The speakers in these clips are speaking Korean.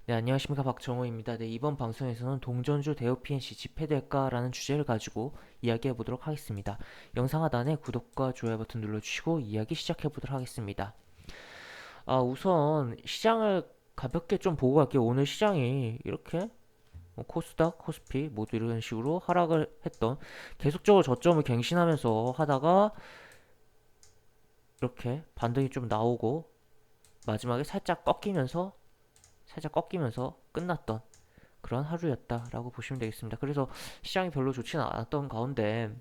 네, 안녕하십니까. 박정호입니다. 네, 이번 방송에서는 동전주 대우 PNC 집회될까라는 주제를 가지고 이야기해 보도록 하겠습니다. 영상 하단에 구독과 좋아요 버튼 눌러주시고 이야기 시작해 보도록 하겠습니다. 우선 시장을 가볍게 좀 보고 갈게요. 오늘 시장이 이렇게 코스닥, 코스피 모두 이런 식으로 하락을 했던 계속적으로 저점을 갱신하면서 하다가 이렇게 반등이 좀 나오고 마지막에 살짝 꺾이면서 끝났던 그런 하루였다라고 보시면 되겠습니다. 그래서 시장이 별로 좋지는 않았던 가운데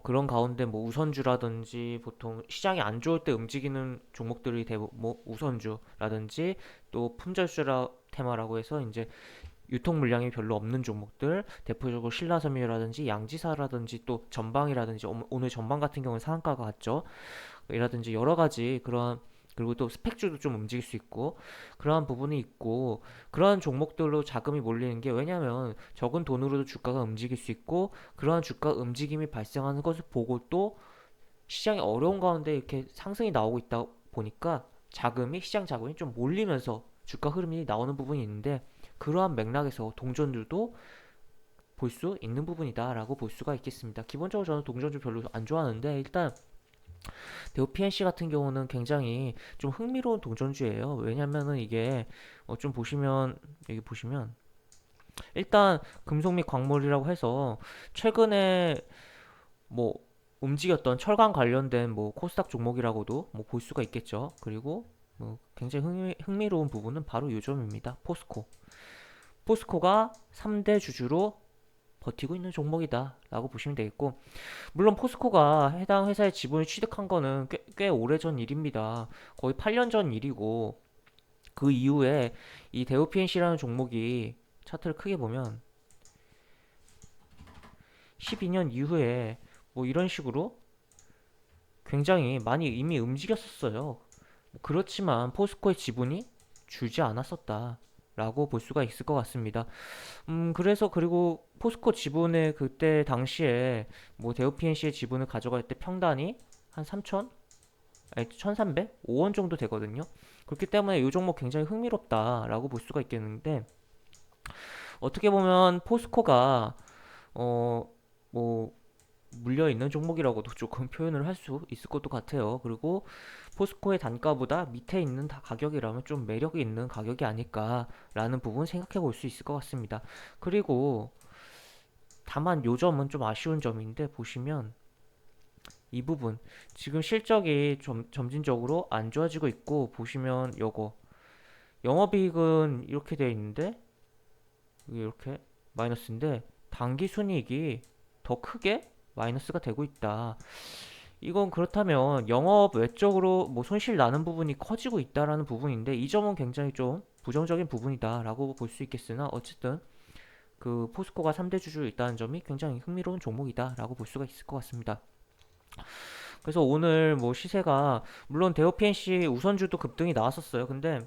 그런 가운데 뭐 우선주라든지 보통 시장이 안 좋을 때 움직이는 종목들이 대부분 뭐 우선주라든지 또 품절주라 테마라고 해서 이제 유통 물량이 별로 없는 종목들 대표적으로 신라섬유라든지 양지사라든지 또 전방이라든지 오늘 전방 같은 경우는 상한가가 같죠. 이라든지 여러 가지 그런 그리고 또 스펙주도 좀 움직일 수 있고 그러한 부분이 있고 그러한 종목들로 자금이 몰리는 게 왜냐하면 적은 돈으로도 주가가 움직일 수 있고 그러한 주가 움직임이 발생하는 것을 보고 또 시장이 어려운 가운데 이렇게 상승이 나오고 있다 보니까 시장 자금이 좀 몰리면서 주가 흐름이 나오는 부분이 있는데 그러한 맥락에서 동전주도 볼 수 있는 부분이다라고 볼 수가 있겠습니다. 기본적으로 저는 동전주 별로 안 좋아하는데 일단 대우 PNC 같은 경우는 굉장히 좀 흥미로운 동전주예요. 왜냐면은 이게 좀 보시면 여기 보시면 일단 금속 및 광물이라고 해서 최근에 뭐 움직였던 철강 관련된 뭐 코스닥 종목이라고도 뭐 볼 수가 있겠죠. 그리고 뭐 굉장히 흥미로운 부분은 바로 요점입니다. 포스코가 3대 주주로 버티고 있는 종목이다 라고 보시면 되겠고 물론 포스코가 해당 회사의 지분을 취득한 거는 꽤 오래전 일입니다. 거의 8년 전 일이고 그 이후에 이 대우 PNC라는 종목이 차트를 크게 보면 12년 이후에 뭐 이런 식으로 굉장히 많이 이미 움직였었어요. 그렇지만 포스코의 지분이 줄지 않았었다. 라고 볼 수가 있을 것 같습니다. 그래서 그리고 포스코 지분의 그때 당시에 뭐 대우 PNC의 지분을 가져갈 때 평단이 한 3천? 아니 1300? 5원 정도 되거든요. 그렇기 때문에 이 종목 굉장히 흥미롭다라고 볼 수가 있겠는데 어떻게 보면 포스코가 어 뭐 물려 있는 종목이라고도 조금 표현을 할 수 있을 것도 같아요. 그리고 포스코의 단가보다 밑에 있는 가격이라면 좀 매력이 있는 가격이 아닐까라는 부분 생각해 볼 수 있을 것 같습니다. 그리고 다만 요점은 좀 아쉬운 점인데 보시면 이 부분 지금 실적이 좀 점진적으로 안 좋아지고 있고 보시면 요거 영업이익은 이렇게 돼 있는데 이게 이렇게 마이너스인데 당기 순이익이 더 크게 마이너스가 되고 있다. 이건 그렇다면 영업 외적으로 뭐 손실 나는 부분이 커지고 있다라는 부분인데 이 점은 굉장히 좀 부정적인 부분이다라고 볼 수 있겠으나 어쨌든 그 포스코가 3대 주주로 있다는 점이 굉장히 흥미로운 종목이다라고 볼 수가 있을 것 같습니다. 그래서 오늘 뭐 시세가 물론 대우 PNC 우선주도 급등이 나왔었어요. 근데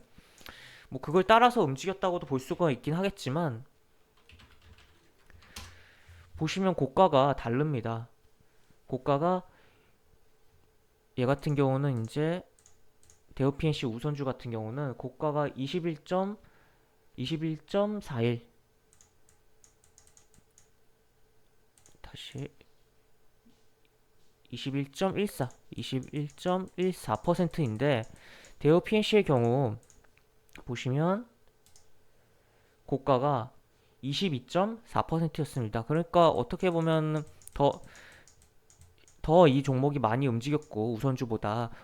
뭐 그걸 따라서 움직였다고도 볼 수가 있긴 하겠지만 보시면 고가가 다릅니다. 고가가 얘 같은 경우는 이제 대우 PNC 우선주 같은 경우는 고가가 21.41 다시 21.14 21.14%인데 대우 PNC의 경우 보시면 고가가 22.4%였습니다. 그러니까 어떻게 보면 더 이 종목이 많이 움직였고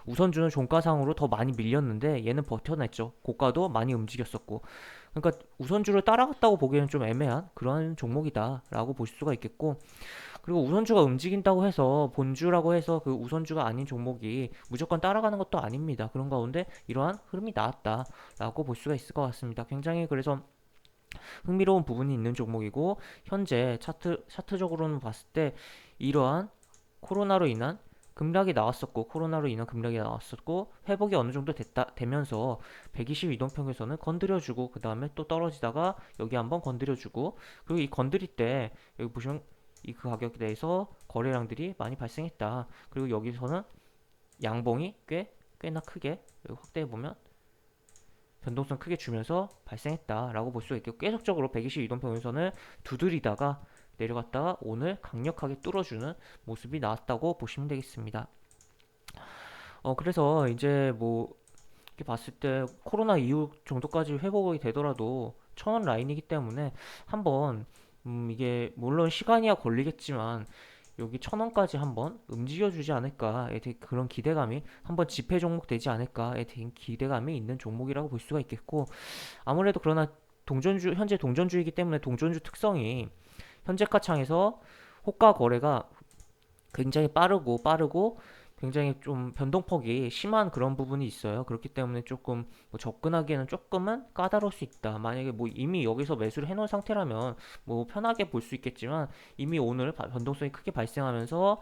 우선주는 종가상으로 더 많이 밀렸는데 얘는 버텨냈죠. 고가도 많이 움직였었고 그러니까 우선주를 따라갔다고 보기에는 좀 애매한 그런 종목이다라고 볼 수가 있겠고 그리고 우선주가 움직인다고 해서 본주라고 해서 그 우선주가 아닌 종목이 무조건 따라가는 것도 아닙니다. 그런 가운데 이러한 흐름이 나왔다라고 볼 수가 있을 것 같습니다. 굉장히 그래서 흥미로운 부분이 있는 종목이고 현재 차트적으로는 봤을 때 이러한 코로나로 인한 코로나로 인한 급락이 나왔었고 회복이 어느 정도 되면서 120 이동평균선을 건드려주고 그 다음에 또 떨어지다가 여기 한번 건드려주고 그리고 이 건드릴 때 여기 보시면 이 그 가격에 대해서 거래량들이 많이 발생했다. 그리고 여기서는 양봉이 꽤나 크게 확대해 보면 변동성 크게 주면서 발생했다라고 볼 수가 있겠고, 계속적으로 120 이동평균선을 두드리다가 내려갔다가 오늘 강력하게 뚫어주는 모습이 나왔다고 보시면 되겠습니다. 그래서 이제 뭐 이렇게 봤을 때 코로나 이후 정도까지 회복이 되더라도 1000원 라인이기 때문에 한번 이게 물론 시간이야 걸리겠지만 여기 1000원까지 한번 움직여주지 않을까에 대한 그런 기대감이, 한번 지폐 종목 되지 않을까에 대한 기대감이 있는 종목이라고 볼 수가 있겠고, 아무래도 그러나 현재 동전주이기 때문에 동전주 특성이 현재가 창에서 호가 거래가 굉장히 빠르고 굉장히 좀 변동폭이 심한 그런 부분이 있어요. 그렇기 때문에 조금 뭐 접근하기에는 조금은 까다로울 수 있다. 만약에 뭐 이미 여기서 매수를 해놓은 상태라면 뭐 편하게 볼 수 있겠지만, 이미 오늘 변동성이 크게 발생하면서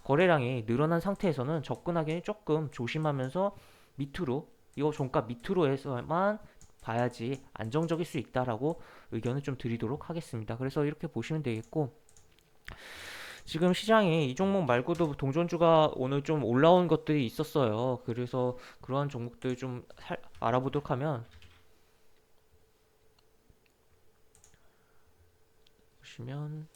거래량이 늘어난 상태에서는 접근하기는 조금 조심하면서 밑으로, 이거 종가 밑으로 해서만 봐야지 안정적일 수 있다라고 의견을 좀 드리도록 하겠습니다. 그래서 이렇게 보시면 되겠고, 지금 시장이 이 종목 말고도 동전주가 오늘 좀 올라온 것들이 있었어요. 그래서 그러한 종목들 좀 알아보도록 하면, 보시면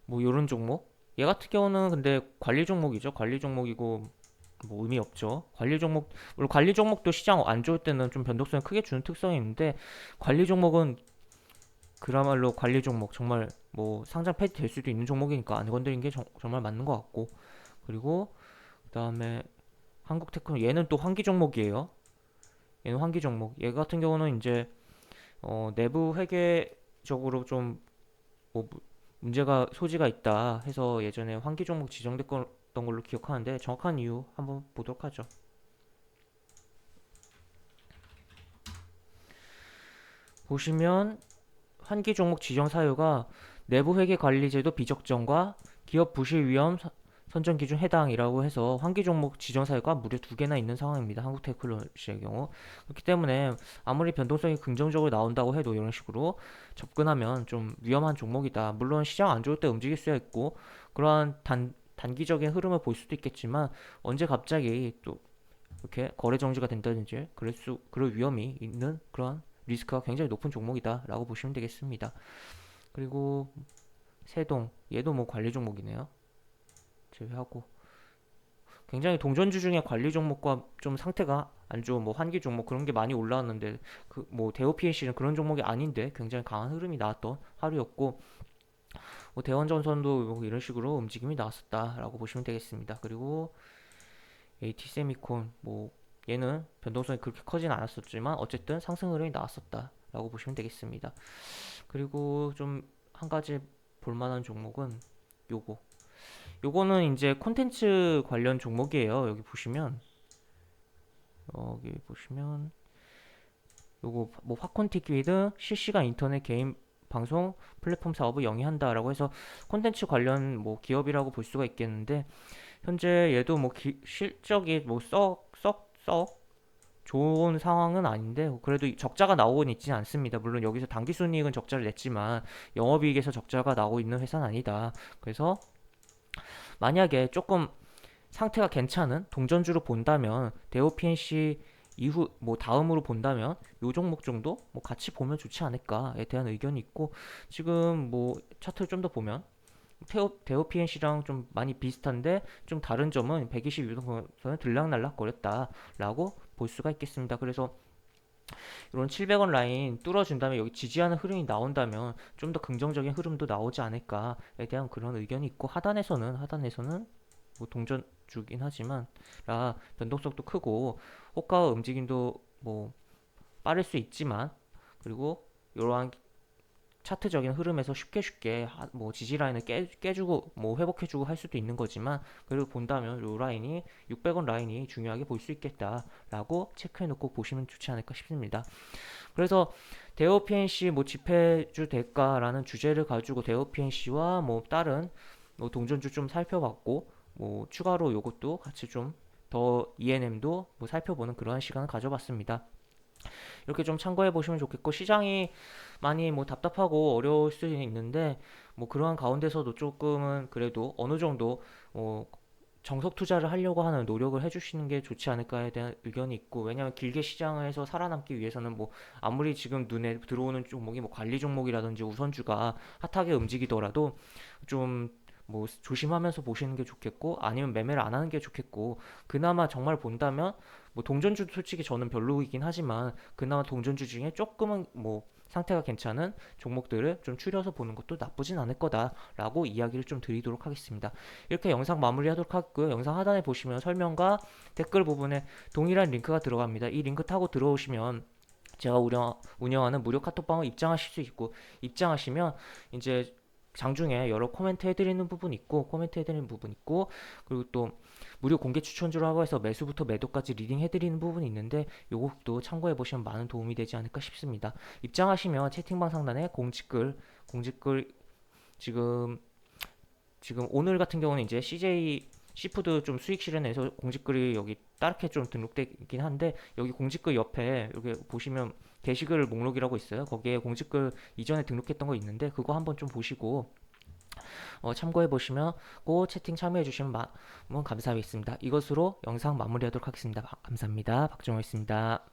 뭐 요런 종목, 얘 같은 경우는 근데 관리 종목이죠. 관리 종목이고 뭐 의미 없죠. 관리 종목, 물론 관리 종목도 시장 안 좋을 때는 좀 변동성을 크게 주는 특성이 있는데, 관리 종목은 그야말로 관리 종목, 정말 뭐 상장 폐지될 수도 있는 종목이니까 안 건드린 게 정말 맞는 것 같고, 그리고 그다음에 한국테크노, 얘는 또 환기 종목이에요. 얘는 환기 종목. 얘 같은 경우는 이제 내부 회계적으로 좀 뭐 문제가 소지가 있다 해서 예전에 환기 종목 지정됐던 걸로 기억하는데, 정확한 이유 한번 보도록 하죠. 보시면 환기 종목 지정 사유가 내부 회계 관리 제도 비적정과 기업 부실 위험 선정 기준 해당이라고 해서 환기 종목 지정 사유가 무려 2개나 있는 상황입니다. 한국테크놀로지의 경우. 그렇기 때문에 아무리 변동성이 긍정적으로 나온다고 해도 이런 식으로 접근하면 좀 위험한 종목이다. 물론 시장 안 좋을 때 움직일 수 있고 그러한 단기적인 흐름을 볼 수도 있겠지만, 언제 갑자기 또 이렇게 거래 정지가 된다든지 그럴 위험이 있는 그런 리스크가 굉장히 높은 종목이다라고 보시면 되겠습니다. 그리고 세동, 얘도 뭐 관리 종목이네요. 제외하고 굉장히 동전주 중에 관리 종목과 좀 상태가 안 좋은 뭐 환기 종목 그런 게 많이 올라왔는데, 그 뭐 대우 PNC는 그런 종목이 아닌데 굉장히 강한 흐름이 나왔던 하루였고, 뭐 대원전선도 뭐 이런 식으로 움직임이 나왔었다라고 보시면 되겠습니다. 그리고 AT세미콘, 뭐 얘는 변동성이 그렇게 커진 않았었지만 어쨌든 상승 흐름이 나왔었다라고 보시면 되겠습니다. 그리고 좀 한 가지 볼만한 종목은 요거는 이제 콘텐츠 관련 종목이에요. 여기 보시면 요거 뭐 팝콘티퀴드 실시간 인터넷 게임 방송 플랫폼 사업을 영위한다라고 해서 콘텐츠 관련 뭐 기업이라고 볼 수가 있겠는데, 현재 얘도 뭐 실적이 뭐 썩 좋은 상황은 아닌데 그래도 적자가 나오고는 있지는 않습니다. 물론 여기서 당기순이익은 적자를 냈지만 영업이익에서 적자가 나오고 있는 회사는 아니다. 그래서 만약에 조금 상태가 괜찮은 동전주로 본다면, 대우 PNC 이후 뭐 다음으로 본다면 요 종목 정도 뭐 같이 보면 좋지 않을까에 대한 의견이 있고, 지금 뭐 차트를 좀 더 보면 대우 PNC랑 좀 많이 비슷한데 좀 다른 점은 122도선을 들락날락 거렸다라고 볼 수가 있겠습니다. 그래서 이런 700원 라인 뚫어준 다음에 여기 지지하는 흐름이 나온다면 좀 더 긍정적인 흐름도 나오지 않을까에 대한 그런 의견이 있고, 하단에서는 뭐 동전주긴 하지만 변동성도 크고 호가 움직임도 뭐 빠를 수 있지만, 그리고 이러한 차트적인 흐름에서 쉽게 뭐 지지 라인을 깨주고 뭐 회복해주고 할 수도 있는 거지만, 그리고 본다면 이 라인이 600원 라인이 중요하게 볼 수 있겠다라고 체크해놓고 보시면 좋지 않을까 싶습니다. 그래서 대우 PNC 뭐 지폐주 대가라는 주제를 가지고 대우 PNC와 뭐 다른 뭐 동전주 좀 살펴봤고, 뭐 추가로 요것도 같이 좀 더 ENM도 뭐 살펴보는 그러한 시간을 가져봤습니다. 이렇게 좀 참고해 보시면 좋겠고, 시장이 많이 뭐 답답하고 어려울 수 있는데 뭐 그러한 가운데서도 조금은 그래도 어느 정도 정석 투자를 하려고 하는 노력을 해주시는 게 좋지 않을까에 대한 의견이 있고, 왜냐하면 길게 시장에서 살아남기 위해서는 뭐 아무리 지금 눈에 들어오는 종목이 뭐 관리 종목이라든지 우선주가 핫하게 움직이더라도 좀 뭐 조심하면서 보시는 게 좋겠고, 아니면 매매를 안 하는 게 좋겠고, 그나마 정말 본다면 뭐 동전주도 솔직히 저는 별로이긴 하지만 그나마 동전주 중에 조금은 뭐 상태가 괜찮은 종목들을 좀 추려서 보는 것도 나쁘진 않을 거다라고 이야기를 좀 드리도록 하겠습니다. 이렇게 영상 마무리하도록 하고요. 영상 하단에 보시면 설명과 댓글 부분에 동일한 링크가 들어갑니다. 이 링크 타고 들어오시면 제가 운영하는 무료 카톡방을 입장하실 수 있고, 입장하시면 이제 장중에 여러 코멘트 해드리는 부분 있고, 그리고 또 무료 공개 추천주라고 해서 매수부터 매도까지 리딩 해드리는 부분이 있는데, 요것도 참고해 보시면 많은 도움이 되지 않을까 싶습니다. 입장하시면 채팅방 상단에 공지글 지금 오늘 같은 경우는 이제 CJ 시푸드 좀 수익 실현해서 공지글이 여기 따르게 좀 등록되어 있긴 한데, 여기 공지글 옆에 여기 보시면 게시글 목록이라고 있어요. 거기에 공지글 이전에 등록했던 거 있는데 그거 한번 좀 보시고 참고해 보시면 꼭 채팅 참여해 주시면 감사하겠습니다. 이것으로 영상 마무리하도록 하겠습니다. 감사합니다. 박정호였습니다.